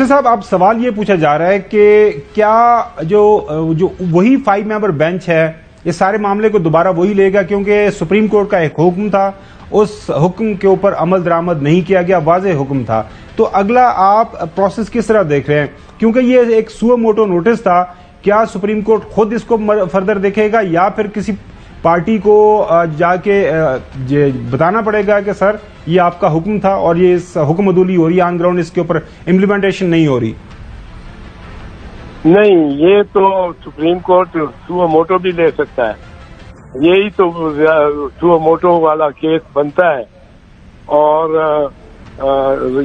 صاحب اب سوال یہ پوچھا جا رہا ہے کہ کیا جو وہی 5 ممبر بینچ ہے یہ سارے معاملے کو دوبارہ وہی لے گا، کیونکہ سپریم کورٹ کا ایک حکم تھا، اس حکم کے اوپر عمل درآمد نہیں کیا گیا، واضح حکم تھا، تو اگلا آپ پروسیس کس طرح دیکھ رہے ہیں؟ کیونکہ یہ ایک سو موٹو نوٹس تھا، کیا سپریم کورٹ خود اس کو فردر دیکھے گا یا پھر کسی پارٹی کو جا کے بتانا پڑے گا کہ سر یہ آپ کا حکم تھا اور یہ اس حکم عدولی ہو رہی ہے، آن گراؤنڈ اس کے اوپر امپلیمنٹیشن نہیں ہو رہی؟ نہیں، یہ تو سپریم کورٹ سو موٹو بھی لے سکتا ہے، یہی تو سو موٹو والا کیس بنتا ہے، اور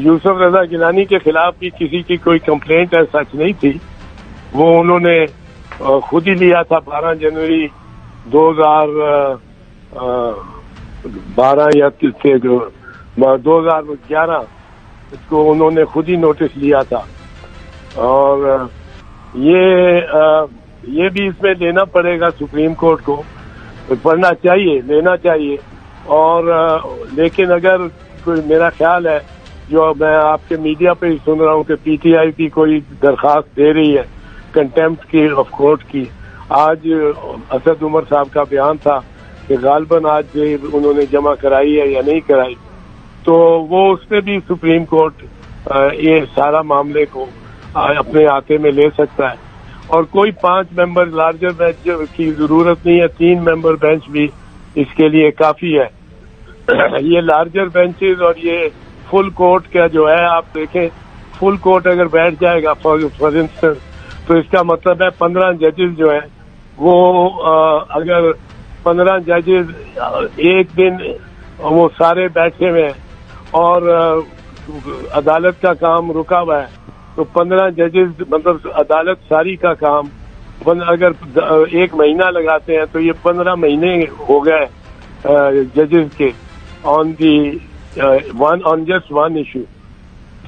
یوسف رضا گیلانی کے خلاف بھی کسی کی کوئی کمپلینٹ سچ نہیں تھی، وہ انہوں نے خود ہی لیا تھا 12 جنوری 2012 یا 2011 اس کو انہوں نے خود ہی نوٹس لیا تھا، اور یہ بھی اس میں لینا پڑے گا سپریم کورٹ کو، پڑھنا چاہیے، لینا چاہیے، اور لیکن اگر کوئی میرا خیال ہے جو میں آپ کے میڈیا پہ ہی سن رہا ہوں کہ پی ٹی آئی کی کوئی درخواست دے رہی ہے کنٹیمپٹ کی آف کورٹ کی، آج اسد عمر صاحب کا بیان تھا کہ غالباً آج انہوں نے جمع کرائی ہے یا نہیں کرائی، تو وہ اس میں بھی سپریم کورٹ یہ سارا معاملے کو اپنے ہاتھے میں لے سکتا ہے، اور کوئی 5 ممبر لارجر بینچ کی ضرورت نہیں ہے، 3 ممبر بینچ بھی اس کے لیے کافی ہے۔ یہ لارجر بینچز اور یہ فل کورٹ کا جو ہے، آپ دیکھیں فل کورٹ اگر بیٹھ جائے گا فار انسٹنس، تو اس کا مطلب ہے 15 ججز جو ہیں وہ اگر 15 ججز ایک دن وہ سارے بیٹھے ہوئے ہیں اور عدالت کا کام رکا ہوا ہے، تو 15 ججز مطلب عدالت ساری کا کام اگر 1 مہینہ لگاتے ہیں تو یہ 15 مہینے ہو گئے ججز کے آن جسٹ ون ایشو۔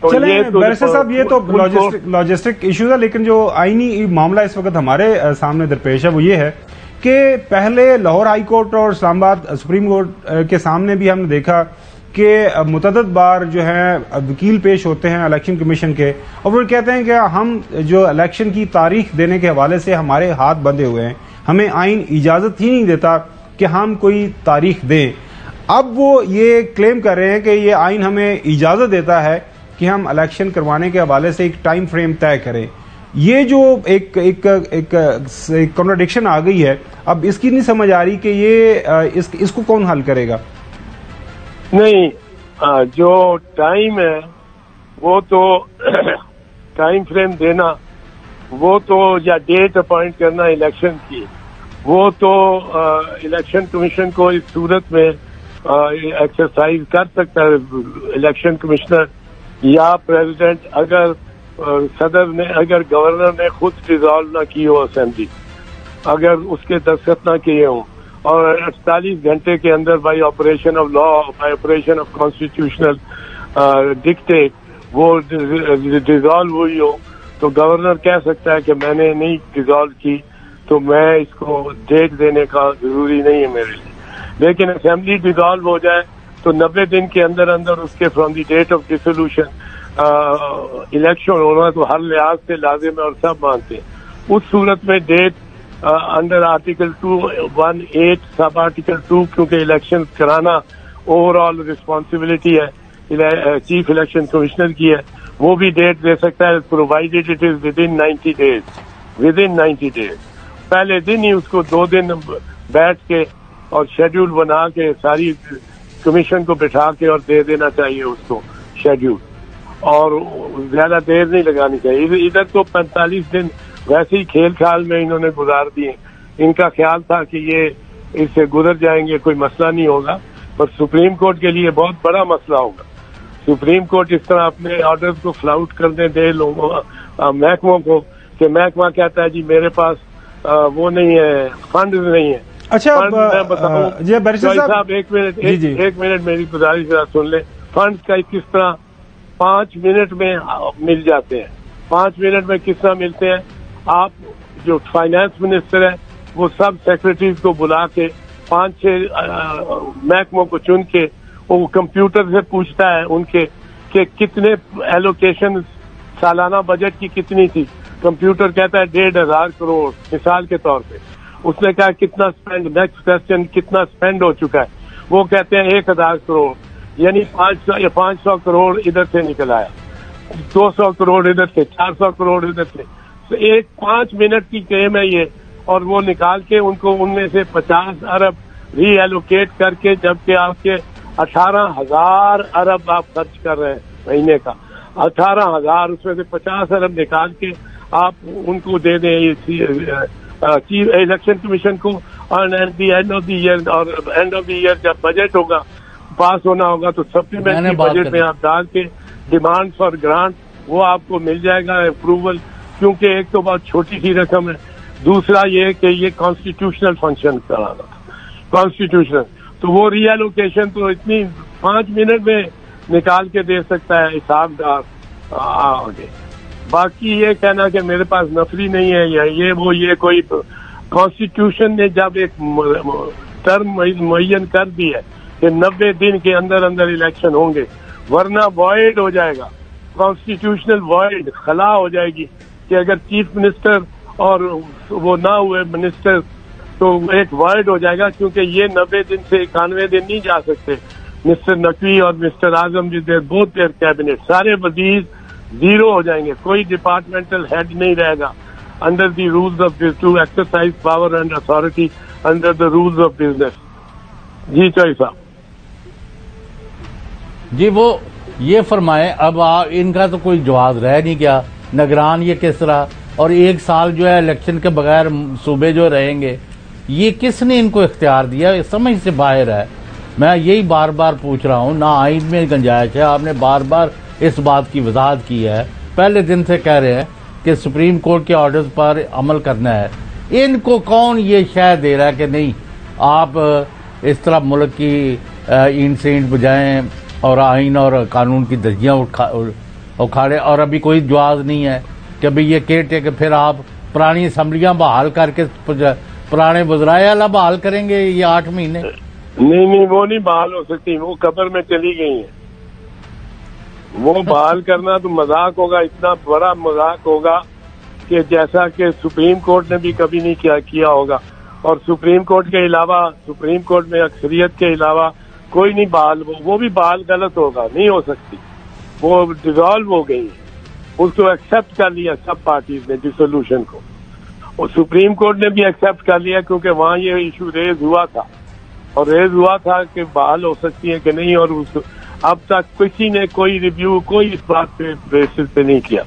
چلیں بیرسٹر صاحب، یہ تو لاجسٹک ایشوز ہے، لیکن جو آئینی معاملہ اس وقت ہمارے سامنے درپیش ہے وہ یہ ہے کہ پہلے لاہور ہائی کورٹ اور اسلام آباد سپریم کورٹ کے سامنے بھی ہم نے دیکھا کہ متعدد بار جو ہیں وکیل پیش ہوتے ہیں الیکشن کمیشن کے، اور وہ کہتے ہیں کہ ہم جو الیکشن کی تاریخ دینے کے حوالے سے ہمارے ہاتھ بندھے ہوئے ہیں، ہمیں آئین اجازت ہی نہیں دیتا کہ ہم کوئی تاریخ دیں۔ اب وہ یہ کلیم کر رہے ہیں کہ یہ آئین ہمیں اجازت دیتا ہے کہ ہم الیکشن کروانے کے حوالے سے ایک ٹائم فریم طے کریں۔ یہ جو ایک کنٹراڈکشن آ گئی ہے، اب اس کی نہیں سمجھ آ رہی کہ یہ اس کو کون حل کرے گا؟ نہیں، جو ٹائم ہے وہ تو ٹائم فریم دینا، وہ تو یا ڈیٹ اپوائنٹ کرنا الیکشن کی، وہ تو الیکشن کمیشن کو اس صورت میں ایکسرسائز کر سکتا ہے الیکشن کمشنر یا پریزیڈنٹ، اگر صدر نے، اگر گورنر نے خود ریزالو نہ کی ہو اسمبلی، اگر اس کے دستخط نہ کیے ہوں، اور 48 گھنٹے کے اندر by operation of law, by operation of constitutional dictate وہ ڈیزالو ہوئی ہو، تو گورنر کہہ سکتا ہے کہ میں نے نہیں ڈیزالو کی تو میں اس کو ڈیٹ دینے کا ضروری نہیں ہے میرے لیے۔ لیکن اسمبلی ڈیزالو ہو جائے تو 90 دن کے اندر اندر اس کے from the date of dissolution election ہونا تو ہر لحاظ سے لازم ہے اور سب مانتے ہیں۔ اس صورت میں date under article 218 sub article 2، کیونکہ الیکشن کرانا اوور آل رسپانسبلٹی ہے چیف الیکشن کمشنر کی ہے، وہ بھی ڈیٹ دے سکتا ہے provided it is within 90 days. پہلے دن ہی اس کو 2 دن بیٹھ کے اور شیڈیول بنا کے ساری کمیشن کو بٹھا کے اور دے دینا چاہیے اس کو شیڈیول، اور زیادہ دیر نہیں لگانی چاہیے۔ ادھر تو 45 دن ویسے ہی کھیل کھال میں انہوں نے گزار دیے، ان کا خیال تھا کہ یہ اس سے گزر جائیں گے، کوئی مسئلہ نہیں ہوگا، پر سپریم کورٹ کے لیے بہت بڑا مسئلہ ہوگا۔ سپریم کورٹ اس طرح اپنے آرڈرز کو فلاؤٹ کرنے دے لوگوں محکموں کو کہ محکمہ کہتا ہے جی میرے پاس وہ نہیں ہے، فنڈ نہیں ہے۔ اچھا جی بیرسٹر صاحب ایک منٹ میری گزارش سن لیں، فنڈ کا کس طرح 5 منٹ میں مل جاتے ہیں، 5 منٹ میں کس طرح ملتے ہیں؟ آپ جو فائنانس منسٹر ہے وہ سب سیکرٹریز کو بلا کے 5-6 محکموں کو چن کے وہ کمپیوٹر سے پوچھتا ہے ان کے کہ کتنے ایلوکیشن سالانہ بجٹ کی کتنی تھی؟ کمپیوٹر کہتا ہے 1,500 کروڑ مثال کے طور پہ. اس نے کہا کتنا اسپینڈ، نیکسٹ کوشچن کتنا اسپینڈ ہو چکا ہے، وہ کہتے ہیں 1,000 کروڑ، یعنی 500 کروڑ ادھر سے نکل آیا، 200 کروڑ ادھر سے، 400 کروڑ ادھر سے. تو ایک 5 منٹ کی گیم ہے یہ، اور وہ نکال کے ان میں سے 50 ارب ری ایلوکیٹ کر کے، جبکہ آپ کے 18,000 ارب آپ خرچ کر رہے ہیں مہینے کا، 18,000 اس میں سے 50 ارب نکال کے آپ ان کو دے دیں چیف الیکشن کمیشن کو. اور اینڈ آف دی ایئر جب بجٹ ہوگا پاس ہونا ہوگا تو سپلیمنٹری بجٹ میں آپ ڈال کے ڈیمانڈ فار گرانٹ وہ آپ کو مل جائے گا اپروول، کیونکہ ایک تو بہت چھوٹی سی رقم ہے، دوسرا یہ کہ یہ کانسٹیٹیوشنل فنکشن کرانا تھا، کانسٹیٹیوشنل. تو وہ ری ایلوکیشن تو اتنی 5 منٹ میں نکال کے دے سکتا ہے حساب دار آگے. باقی یہ کہنا کہ میرے پاس نفری نہیں ہے یا یہ کوئی کانسٹیٹیوشن نے جب ایک ٹرم معین کر دی ہے کہ 90 دن کے اندر اندر الیکشن ہوں گے، ورنہ وائڈ ہو جائے گا، کانسٹیٹیوشنل وائڈ، خلا ہو جائے گی کہ اگر چیف منسٹر اور وہ نہ ہوئے منسٹر تو ایک وائڈ ہو جائے گا، کیونکہ یہ 90 دن سے 91 دن نہیں جا سکتے. مسٹر نقوی اور mister Azam ji both their cabinet, سارے وزیر زیرو ہو جائیں گے، کوئی ڈپارٹمنٹل ہیڈ نہیں رہے گا under the rules of to exercise power and authority under the rules of business. جی چوئی صاحب. جی وہ یہ فرمائیں، اب ان کا تو کوئی جواز رہ نہیں گیا، نگران یہ کس طرح، اور 1 سال جو ہے الیکشن کے بغیر صوبے جو رہیں گے، یہ کس نے ان کو اختیار دیا؟ سمجھ سے باہر ہے. میں یہی بار بار پوچھ رہا ہوں، نہ آئین میں گنجائش ہے، آپ نے بار بار اس بات کی وضاحت کی ہے، پہلے دن سے کہہ رہے ہیں کہ سپریم کورٹ کے آرڈرز پر عمل کرنا ہے. ان کو کون یہ شے دے رہا ہے کہ نہیں آپ اس طرح ملک کی اینٹ سے اینٹ بجائیں اور آئین اور قانون کی درجیاں اکھاڑے، اور ابھی کوئی جواز نہیں ہے کہ ابھی یہ کہتے کہ پھر آپ پرانی اسمبلیاں بحال کر کے پرانے وزرائے اعلیٰ بحال کریں گے یہ 8 مہینے؟ نہیں وہ نہیں بحال ہو سکتی، وہ قبر میں چلی گئی ہیں. وہ بحال کرنا تو مذاق ہوگا، اتنا بڑا مذاق ہوگا کہ جیسا کہ سپریم کورٹ نے بھی کبھی نہیں کیا ہوگا. اور سپریم کورٹ کے علاوہ، سپریم کورٹ میں اکثریت کے علاوہ کوئی نہیں بحال، وہ بھی بحال غلط ہوگا، نہیں ہو سکتی، وہ ڈیزالو ہو گئی، اس کو ایکسپٹ کر لیا سب پارٹیز نے ڈسولوشن کو، اور سپریم کورٹ نے بھی ایکسپٹ کر لیا کیونکہ وہاں یہ ایشو ریز ہوا تھا کہ بحال ہو سکتی ہے کہ نہیں، اور اب تک کسی نے کوئی ریویو کوئی اس بات پہ بیسس پہ نہیں کیا.